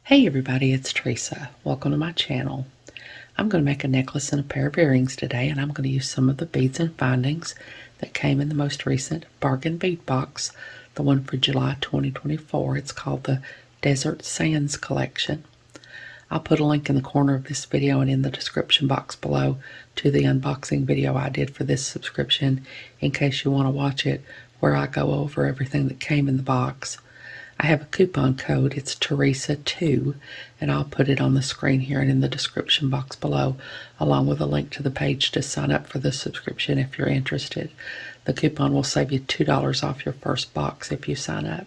Hey everybody, it's Teresa. Welcome to my channel. I'm going to make a necklace and a pair of earrings today, and I'm going to use some of the beads and findings that came in the most recent bargain bead box, the one for July 2024. It's called the Desert Sands Collection. I'll put a link in the corner of this video and in the description box below to the unboxing video I did for this subscription in case you want to watch it, where I go over everything that came in the box. I have a coupon code. It's Teresa2, and I'll put it on the screen here and in the description box below, along with a link to the page to sign up for the subscription if you're interested. The coupon will save you $2 off your first box if you sign up.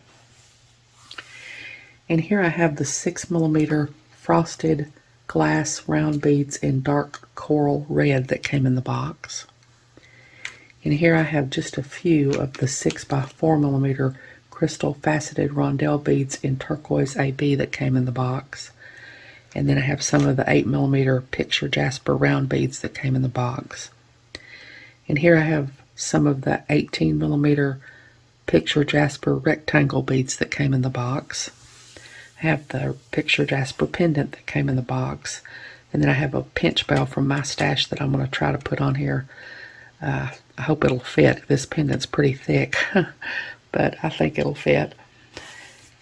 And here I have the 6mm frosted glass round beads in dark coral red that came in the box. And here I have just a few of the 6x4mm crystal faceted rondelle beads in turquoise AB that came in the box. And then I have some of the 8mm picture Jasper round beads that came in the box. And here I have some of the 18mm picture Jasper rectangle beads that came in the box. I have the picture Jasper pendant that came in the box. And then I have a pinch bell from my stash that I'm going to try to put on here. I hope it'll fit. This pendant's pretty thick. But I think it'll fit.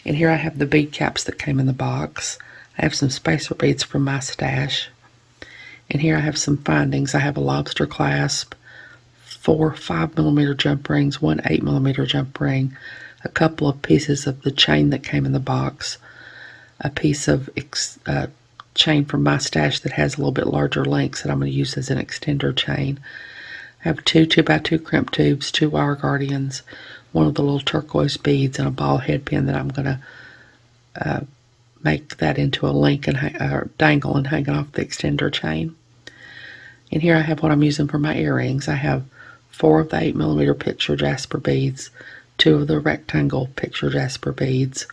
And here I have the bead caps that came in the box. I have some spacer beads from my stash. And here I have some findings. I have a lobster clasp, 4 5mm jump rings, 1 8mm jump ring, a couple of pieces of the chain that came in the box, a piece of chain from my stash that has a little bit larger lengths that I'm going to use as an extender chain. I have 2 2x2 crimp tubes, 2 wire guardians, one of the little turquoise beads, and a ball head pin that I'm going to make that into a link and dangle and hang it off the extender chain. And here I have what I'm using for my earrings. I have 4 of the 8mm picture Jasper beads, 2 of the rectangle picture Jasper beads,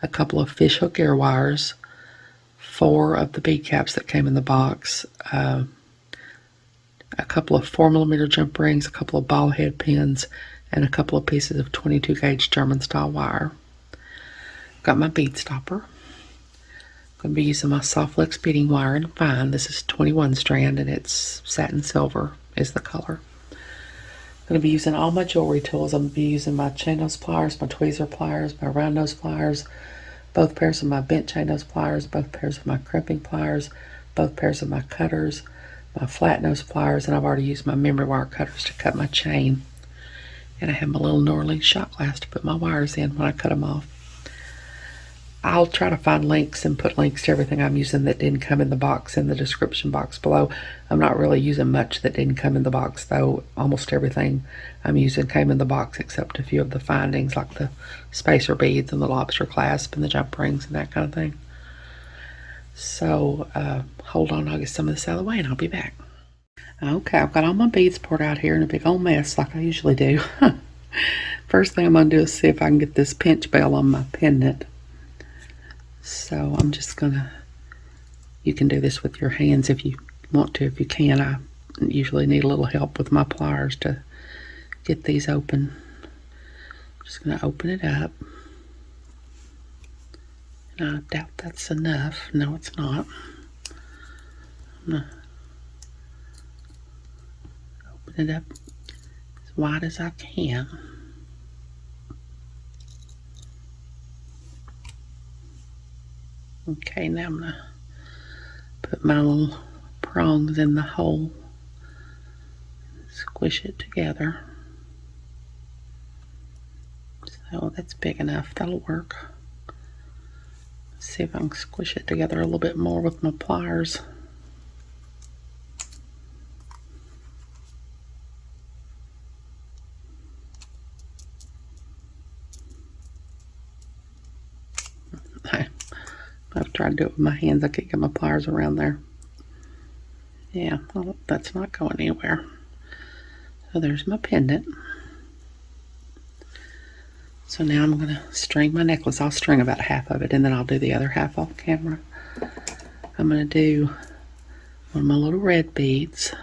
a couple of fishhook ear wires, 4 of the bead caps that came in the box, a couple of 4mm jump rings, a couple of ball head pins, and a couple of pieces of 22 gauge German style wire. Got my bead stopper. I'm going to be using my soft flex beading wire in fine. This is 21 strand and it's satin silver is the color. I'm going to be using all my jewelry tools. I'm going to be using my chain nose pliers, my tweezer pliers, my round nose pliers, both pairs of my bent chain nose pliers, both pairs of my crimping pliers, both pairs of my cutters, my flat nose pliers, and I've already used my memory wire cutters to cut my chain. And I have my little New Orleans shot glass to put my wires in when I cut them off. I'll try to find links and put links to everything I'm using that didn't come in the box in the description box below. I'm not really using much that didn't come in the box, though. Almost everything I'm using came in the box except a few of the findings, like the spacer beads and the lobster clasp and the jump rings and that kind of thing. So hold on, I'll get some of this out of the way and I'll be back. Okay, I've got all my beads poured out here in a big old mess like I usually do. First thing I'm going to do is see if I can get this pinch bell on my pendant. So I'm just going to, you can do this with your hands if you want to. If you can, I usually need a little help with my pliers to get these open. I'm just going to open it up. And I doubt that's enough. No, it's not. I'm going to it up as wide as I can. Okay, now I'm going to put my little prongs in the hole, squish it together. So that's big enough, that'll work. Let's see if I can squish it together a little bit more with my pliers. I've tried to do it with my hands. I can't get my pliers around there. Yeah, well, that's not going anywhere. So there's my pendant. So now I'm going to string my necklace. I'll string about half of it and then I'll do the other half off camera. I'm going to do one of my little red beads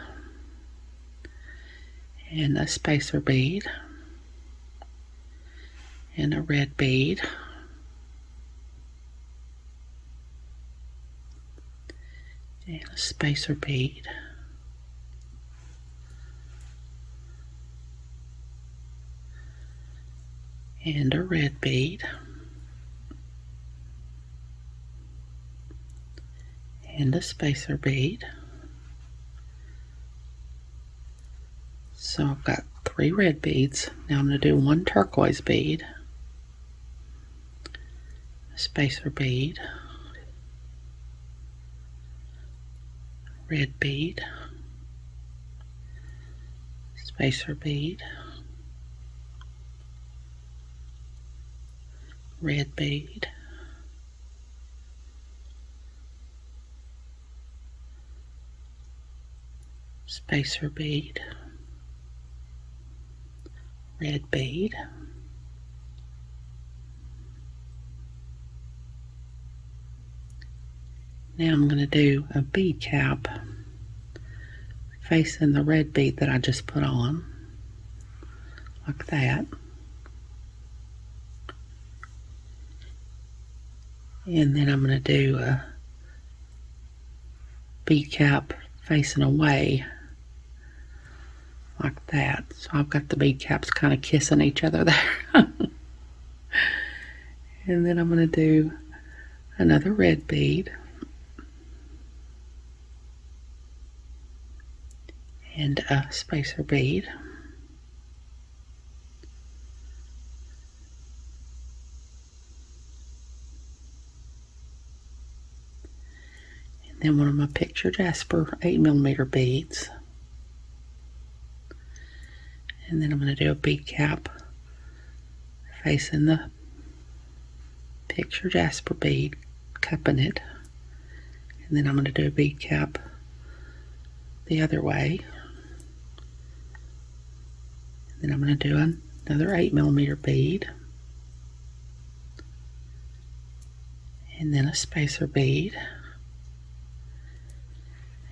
and a spacer bead and a red bead and a spacer bead, and a red bead, and a spacer bead. So I've got 3 red beads. Now I'm going to do 1 turquoise bead, a spacer bead, red bead, spacer bead, red bead, spacer bead, red bead, now I'm going to do a bead cap facing the red bead that I just put on, like that. And then I'm going to do a bead cap facing away, like that. So I've got the bead caps kind of kissing each other there. And then I'm going to do another red bead, and a spacer bead, and then one of my picture Jasper 8mm beads, and then I'm going to do a bead cap facing the picture Jasper bead, cupping it, and then I'm going to do a bead cap the other way. Then I'm going to do another 8mm bead, and then a spacer bead,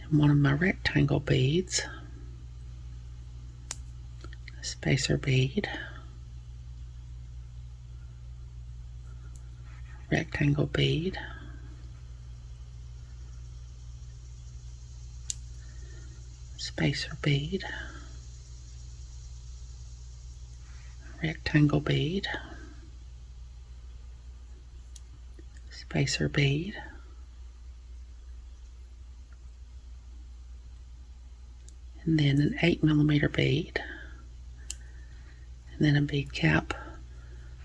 and one of my rectangle beads, a spacer bead, rectangle bead, spacer bead, rectangle bead, spacer bead, and then an 8mm bead, and then a bead cap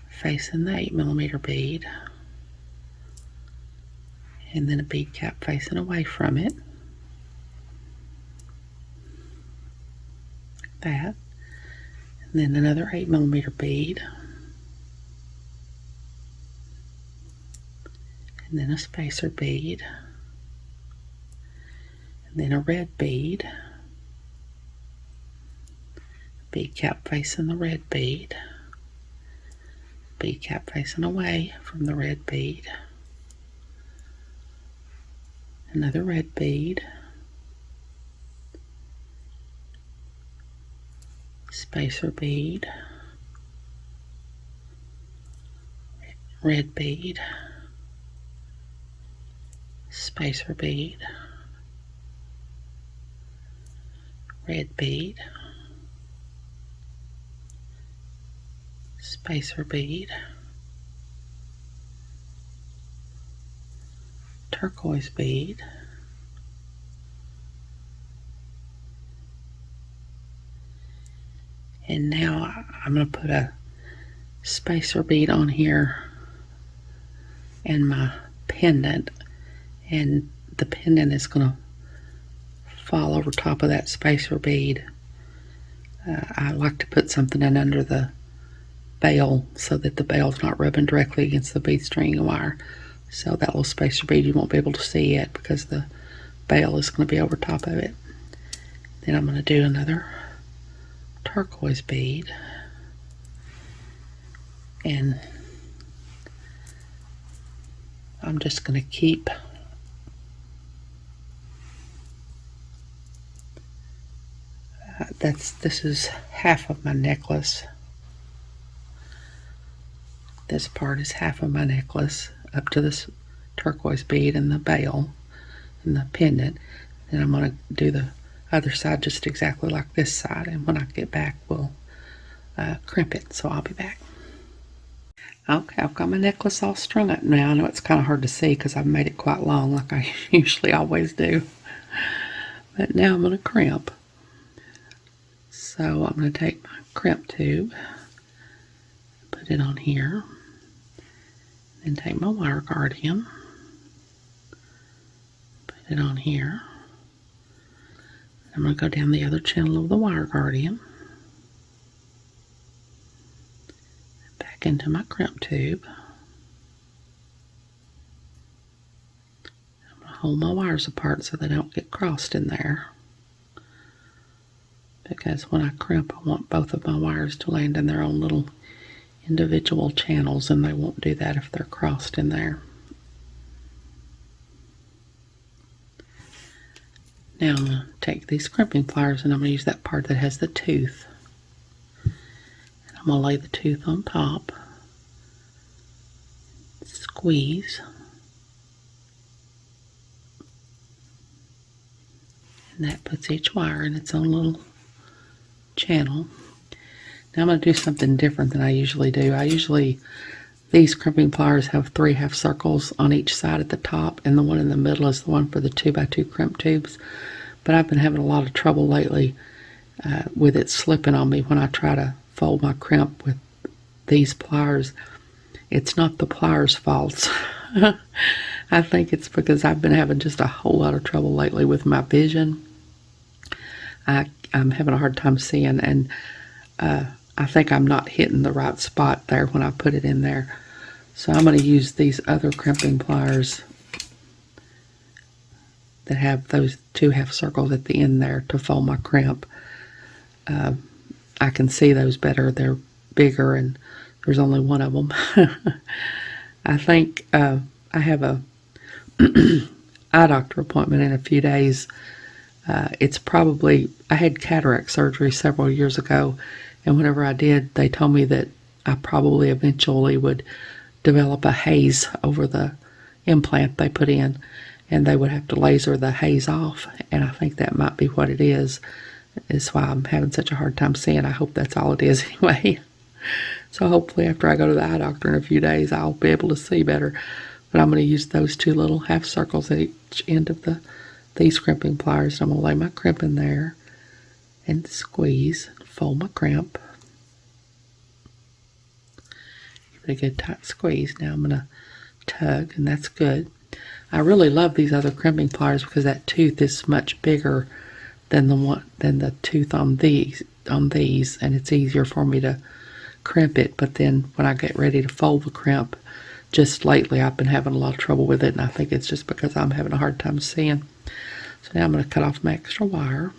facing the 8mm bead, and then a bead cap facing away from it, like that. And then another 8mm bead, and then a spacer bead, and then a red bead, bead cap facing the red bead, bead cap facing away from the red bead, another red bead, spacer bead, red bead, spacer bead, red bead, spacer bead, turquoise bead, and now I'm going to put a spacer bead on here and my pendant, and the pendant is going to fall over top of that spacer bead. I like to put something in under the bail so that the bail's not rubbing directly against the bead string wire. So that little spacer bead, you won't be able to see it because the bail is going to be over top of it. Then I'm going to do another turquoise bead, and I'm just going to keep this is half of my necklace. This part is half of my necklace up to this turquoise bead and the bail, in the pendant. Then I'm going to do the other side just exactly like this side, and when I get back we'll crimp it. So I'll be back. Okay, I've got my necklace all strung up now. I know it's kind of hard to see because I've made it quite long like I usually always do. But now I'm going to crimp. So I'm going to take my crimp tube, put it on here, then take my wire guardian, put it on here. I'm going to go down the other channel of the wire guardian, back into my crimp tube. I'm going to hold my wires apart so they don't get crossed in there, because when I crimp I want both of my wires to land in their own little individual channels, and they won't do that if they're crossed in there. Now I'm going to take these crimping pliers and I'm going to use that part that has the tooth. And I'm going to lay the tooth on top, squeeze, and that puts each wire in its own little channel. Now I'm going to do something different than I usually do. These crimping pliers have 3 half circles on each side at the top, and the one in the middle is the one for the 2x2 crimp tubes. But I've been having a lot of trouble lately with it slipping on me when I try to fold my crimp with these pliers. It's not the pliers' fault. I think it's because I've been having just a whole lot of trouble lately with my vision. I'm having a hard time seeing, and I think I'm not hitting the right spot there when I put it in there. So I'm going to use these other crimping pliers that have those 2 half circles at the end there to fold my crimp. I can see those better. They're bigger and there's only one of them. I think I have a eye doctor appointment in a few days. I had cataract surgery several years ago, and whenever I did, they told me that I probably eventually would develop a haze over the implant they put in, and they would have to laser the haze off, and I think that might be what it is. It's why I'm having such a hard time seeing. I hope that's all it is anyway. So hopefully after I go to the eye doctor in a few days, I'll be able to see better. But I'm going to use those 2 little half circles at each end of these crimping pliers. I'm going to lay my crimp in there and squeeze, fold my crimp. Give it a good tight squeeze. Now I'm going to tug, and that's good. I really love these other crimping pliers because that tooth is much bigger than the tooth on these, and it's easier for me to crimp it. But then when I get ready to fold the crimp, just lately I've been having a lot of trouble with it, and I think it's just because I'm having a hard time seeing. So now I'm going to cut off my extra wire.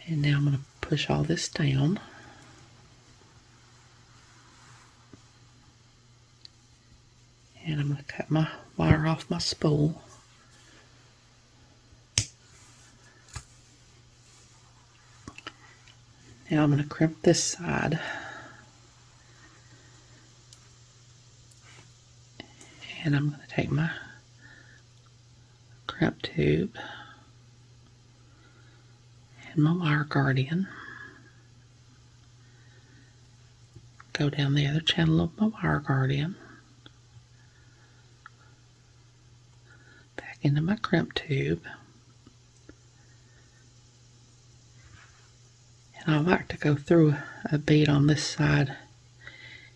And now I'm going to push all this down. And I'm going to cut my wire off my spool. Now I'm going to crimp this side. And I'm going to take my crimp tube and my wire guardian, go down the other channel of my wire guardian, back into my crimp tube, and I like to go through a bead on this side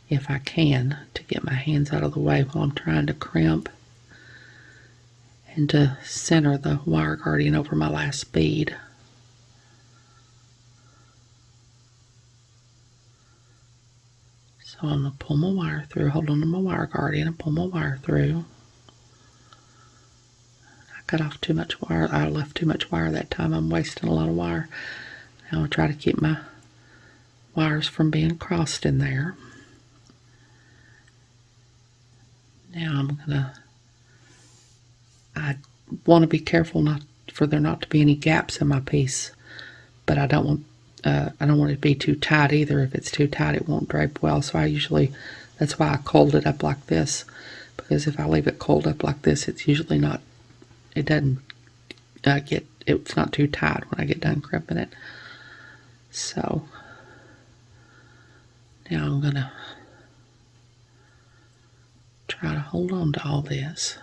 if I can to get my hands out of the way while I'm trying to crimp, and to center the wire guardian over my last bead. So I'm going to pull my wire through, hold on to my wire guardian and pull my wire through. I cut off too much wire. I left too much wire that time. I'm wasting a lot of wire. Now I'll try to keep my wires from being crossed in there. Now I want to be careful for there not to be any gaps in my piece, but I don't want it to be too tight either. If it's too tight, it won't drape well. So I usually That's why I coiled it up like this, because if I leave it coiled up like this, it's usually not, it doesn't it's not too tight when I get done crimping it. So now I'm going to try to hold on to all this.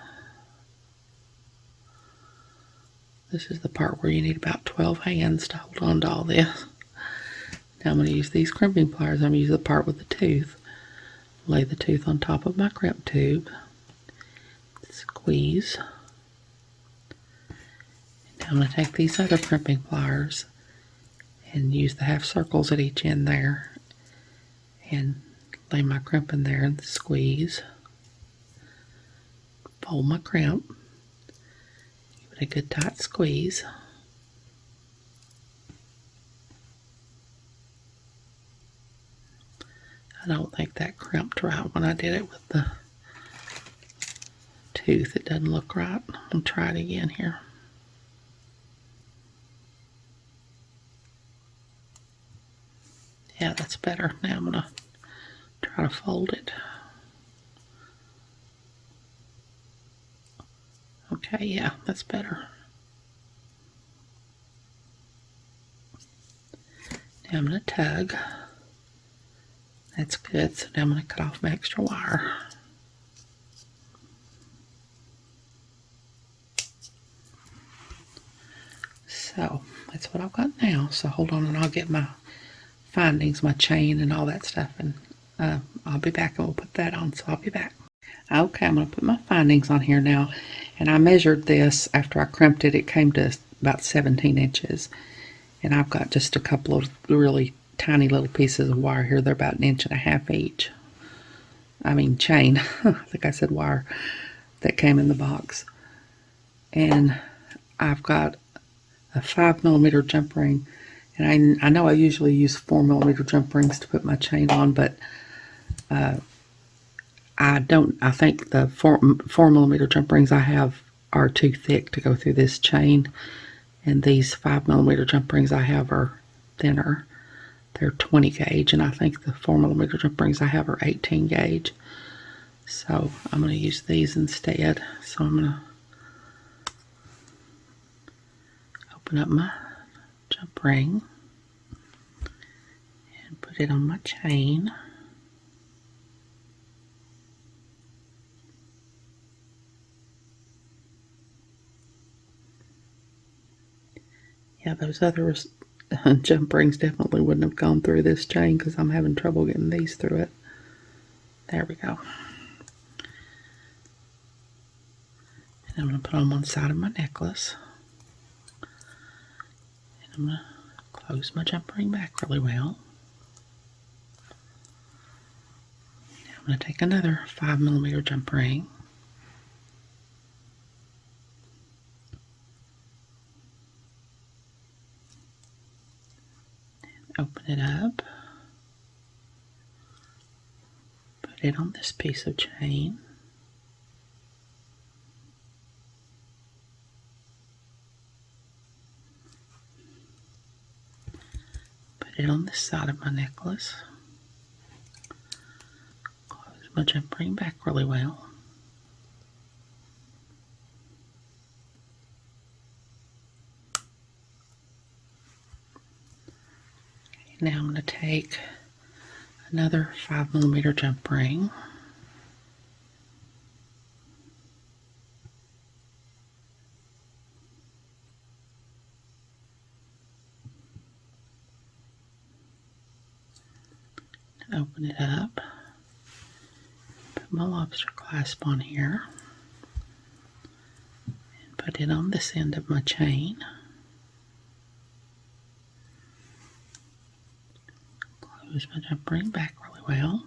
This is the part where you need about 12 hands to hold on to all this. Now I'm going to use these crimping pliers. I'm going to use the part with the tooth. Lay the tooth on top of my crimp tube. Squeeze. Now I'm going to take these other crimping pliers and use the half circles at each end there and lay my crimp in there and squeeze. Fold my crimp. Give it a good tight squeeze. I don't think that crimped right when I did it with the tooth. It doesn't look right. I'll try it again here. Yeah, that's better. Now I'm going to try to fold it. Okay, yeah, that's better. Now I'm going to tug. That's good. So now I'm going to cut off my extra wire. So that's what I've got now. So hold on and I'll get my findings, my chain and all that stuff, and I'll be back and we'll put that on. So I'll be back. Okay, I'm going to put my findings on here now, and I measured this after I crimped it. It came to about 17 inches, and I've got just a couple of really tiny little pieces of wire here. They're about 1.5 inches each. I mean chain. I think I said wire that came in the box. And I've got a 5mm jump ring, and I know I usually use 4mm jump rings to put my chain on, but I think the 4mm jump rings I have are too thick to go through this chain, and these 5mm jump rings I have are thinner. They're 20 gauge, and I think the 4mm jump rings I have are 18 gauge. So I'm going to use these instead. So I'm going to open up my jump ring and put it on my chain. Yeah, those other jump rings definitely wouldn't have gone through this chain because I'm having trouble getting these through it. There we go. And I'm going to put on one side of my necklace. And I'm going to close my jump ring back really well. Now I'm going to take another 5mm jump ring. Open it up, put it on this piece of chain, put it on this side of my necklace, close my jump ring back really well. Now I'm going to take another 5mm jump ring, open it up, put my lobster clasp on here, and put it on this end of my chain. Close my jump ring back really well.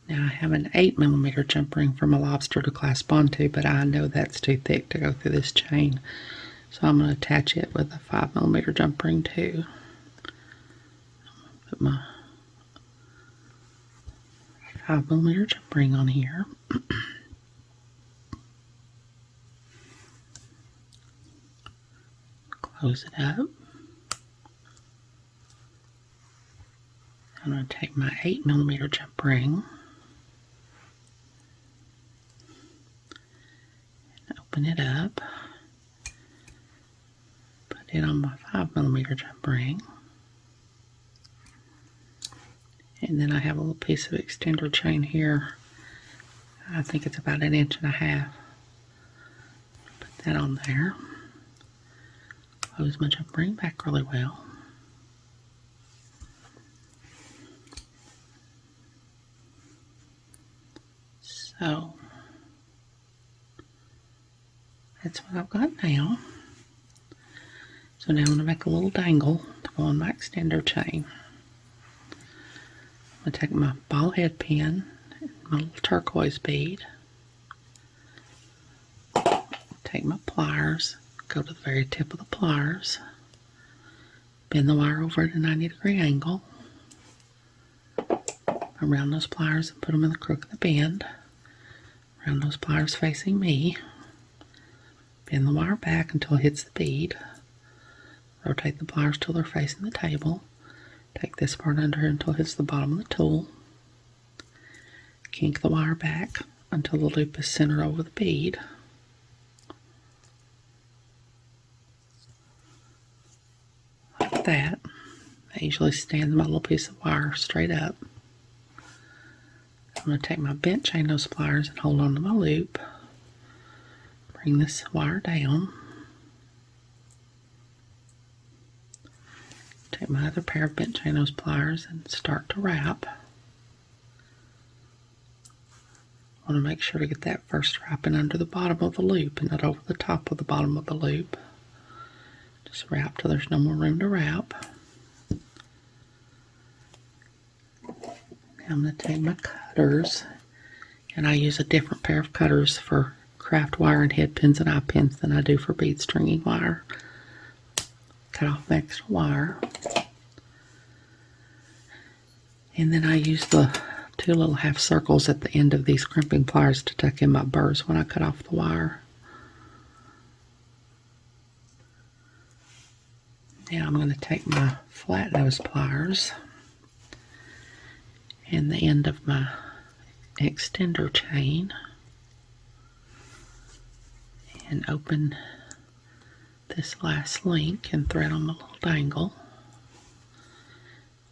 Now I have an 8mm jump ring for my lobster to clasp onto, but I know that's too thick to go through this chain. So I'm going to attach it with a 5mm jump ring too. Put my 5mm jump ring on here. Close it up. I'm going to take my 8mm jump ring and open it up, put it on my 5mm jump ring, and then I have a little piece of extender chain here. I think it's about 1.5 inches. Put that on there. Close my jump ring back really well. So that's what I've got now. So now I'm going to make a little dangle to go on my extender chain. I'm going to take my ball head pin and my little turquoise bead. Take my pliers, go to the very tip of the pliers, bend the wire over at a 90-degree angle, around those pliers and put them in the crook of the bend, around those pliers facing me, bend the wire back until it hits the bead, rotate the pliers till they're facing the table, take this part under until it hits the bottom of the tool, kink the wire back until the loop is centered over the bead, like that. I usually stand my little piece of wire straight up. I'm going to take my bent chain nose pliers and hold on to my loop, bring this wire down, take my other pair of bent chain nose pliers and start to wrap. I want to make sure to get that first wrapping under the bottom of the loop and not over the top of the bottom of the loop. Just wrap till there's no more room to wrap. Now I'm going to take my cutters, and I use a different pair of cutters for craft wire and head pins and eye pins than I do for bead stringing wire. Cut off the extra wire. And then I use the 2 little half circles at the end of these crimping pliers to tuck in my burrs when I cut off the wire. Now I'm going to take my flat nose pliers and the end of my extender chain and open this last link and thread on my little dangle.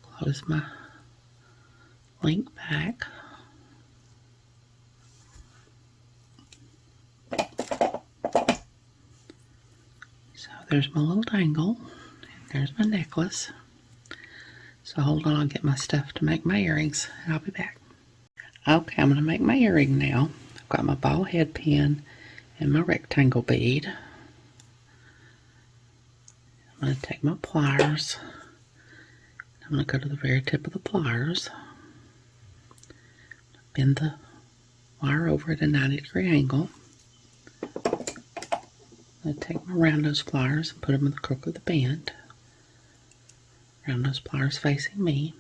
Close my link back. So there's my little dangle, and there's my necklace. So hold on, I'll get my stuff to make my earrings, and I'll be back. Okay, I'm going to make my earring now. I've got my ball head pin and my rectangle bead. I'm going to take my pliers. I'm going to go to the very tip of the pliers. Bend the wire over at a 90-degree angle. I'm going to take my round nose pliers and put them in the crook of the bend. Round nose pliers facing me.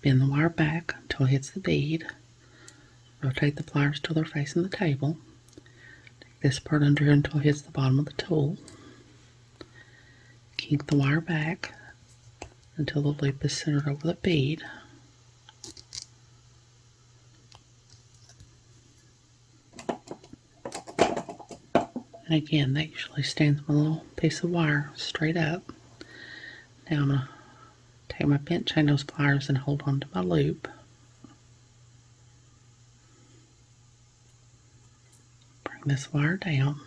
Bend the wire back until it hits the bead. Rotate the pliers till they're facing the table. Take this part under until it hits the bottom of the tool. Kink the wire back until the loop is centered over the bead. And again, that usually stands my little piece of wire straight up. Now I'm going to take my bent chain nose pliers and hold on to my loop. Bring this wire down.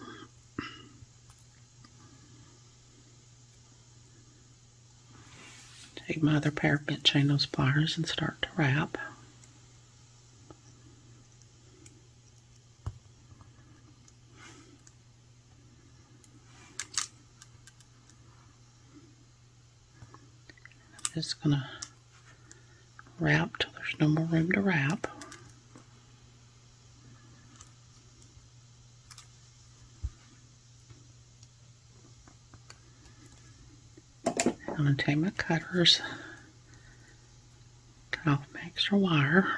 Take my other pair of bent chain nose pliers and start to wrap. I'm just going to wrap till there's no more room to wrap. I'm going to take my cutters, cut off my extra wire.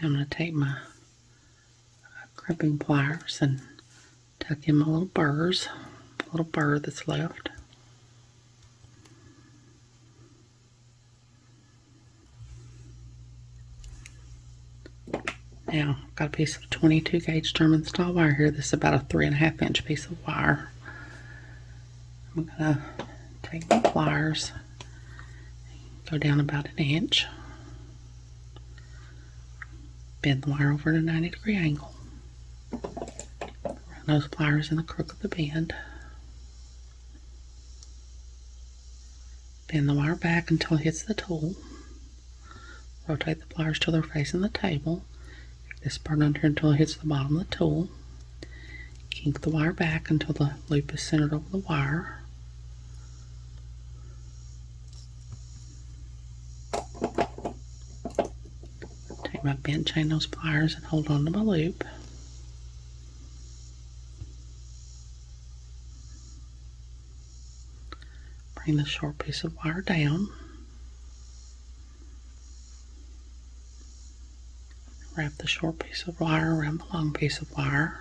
I'm going to take my crimping pliers and Tuck in my little burrs, little burr that's left. Now, I've got a piece of 22 gauge German style wire here. This is about a 3.5 inch piece of wire. I'm going to take my pliers, go down about an inch, bend the wire over at a 90-degree angle, run those pliers in the crook of the bend, bend the wire back until it hits the tool, rotate the pliers till they're facing the table, this part under until it hits the bottom of the tool, kink the wire back until the loop is centered over the wire, take my bent chain nose pliers and hold on to my loop. Bring the short piece of wire down. Wrap the short piece of wire around the long piece of wire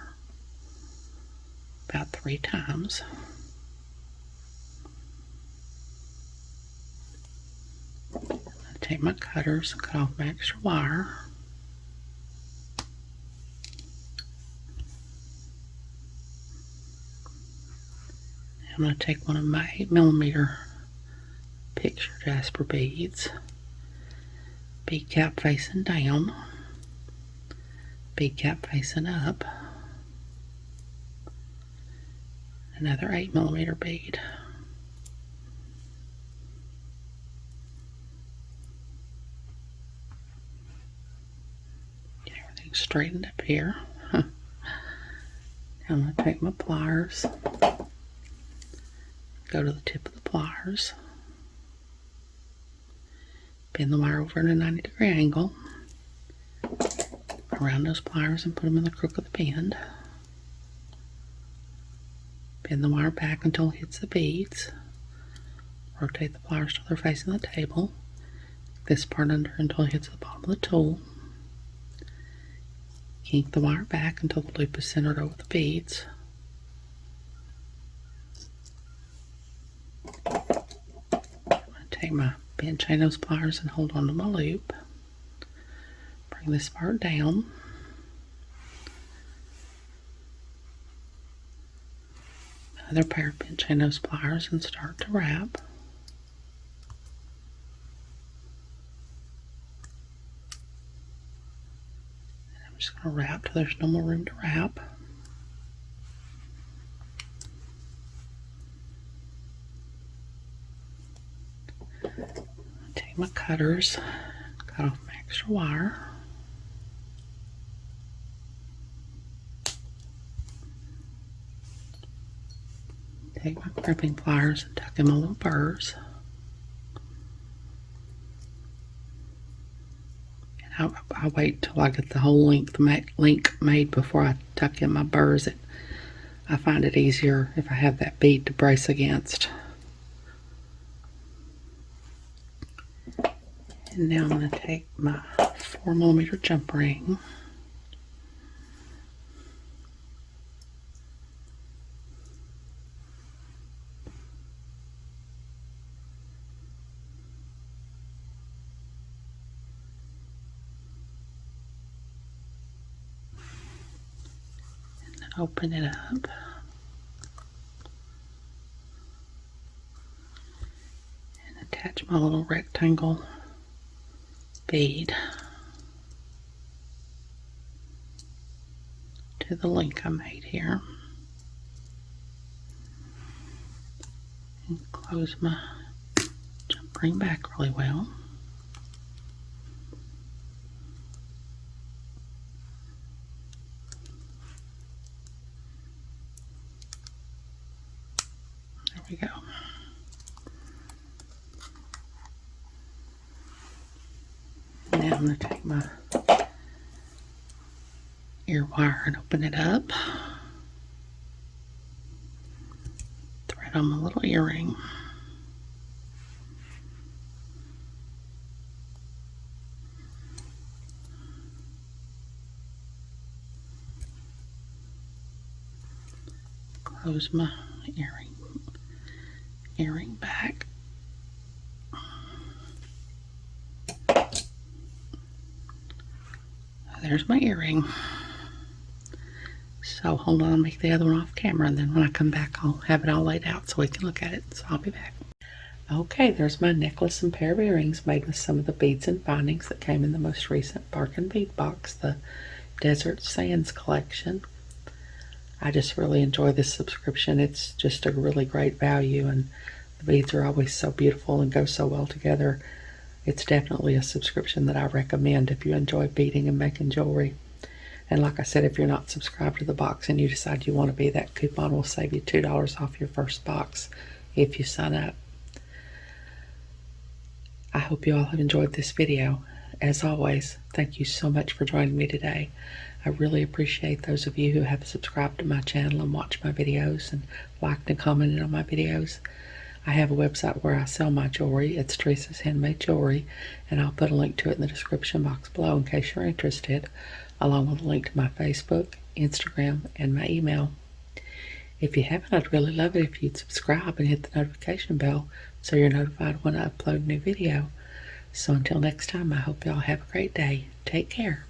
about 3 times. I take my cutters and cut off my extra wire. I'm going to take one of my 8mm picture Jasper beads, bead cap facing down, bead cap facing up, another 8mm bead. Get everything straightened up here. Now I'm going to take my pliers, go to the tip of the pliers, bend the wire over at a 90-degree angle, around those pliers and put them in the crook of the bend. Bend the wire back until it hits the beads. Rotate the pliers till they're facing the table. This part under until it hits the bottom of the tool. Kink the wire back until the loop is centered over the beads. I'm going to take my bent chain nose pliers and hold on to my loop. Bring this part down. Another pair of bent chain nose pliers and start to wrap. And I'm just going to wrap till there's no more room to wrap. Take my cutters, cut off my extra wire. Take my crimping pliers and tuck in my little burrs. And I'll wait till I get the whole length made before I tuck in my burrs. I find it easier if I have that bead to brace against. And now I'm going to take my 4mm jump ring, and open it up. And attach my little rectangle bead to the link I made here, and close my jump ring back really well. There we go. Now I'm going to take my ear wire and open it up. Thread on my little earring. close my earring back. There's my earring. So hold on, I'll make the other one off camera, and then when I come back I'll have it all laid out so we can look at it. So I'll be back. Okay, there's my necklace and pair of earrings made with some of the beads and bindings that came in the most recent Bark and Bead box, the Desert Sands collection. I just really enjoy this subscription. It's just a really great value, and the beads are always so beautiful and go so well together. It's definitely a subscription that I recommend if you enjoy beading and making jewelry. And like I said, if you're not subscribed to the box and you decide you want to be, that coupon will save you $2 off your first box if you sign up. I hope you all have enjoyed this video. As always, thank you so much for joining me today. I really appreciate those of you who have subscribed to my channel and watched my videos and liked and commented on my videos. I have a website where I sell my jewelry. It's Teresa's Handmade Jewelry, and I'll put a link to it in the description box below in case you're interested, along with a link to my Facebook, Instagram, and my email. If you haven't, I'd really love it if you'd subscribe and hit the notification bell so you're notified when I upload a new video. So until next time, I hope y'all have a great day. Take care.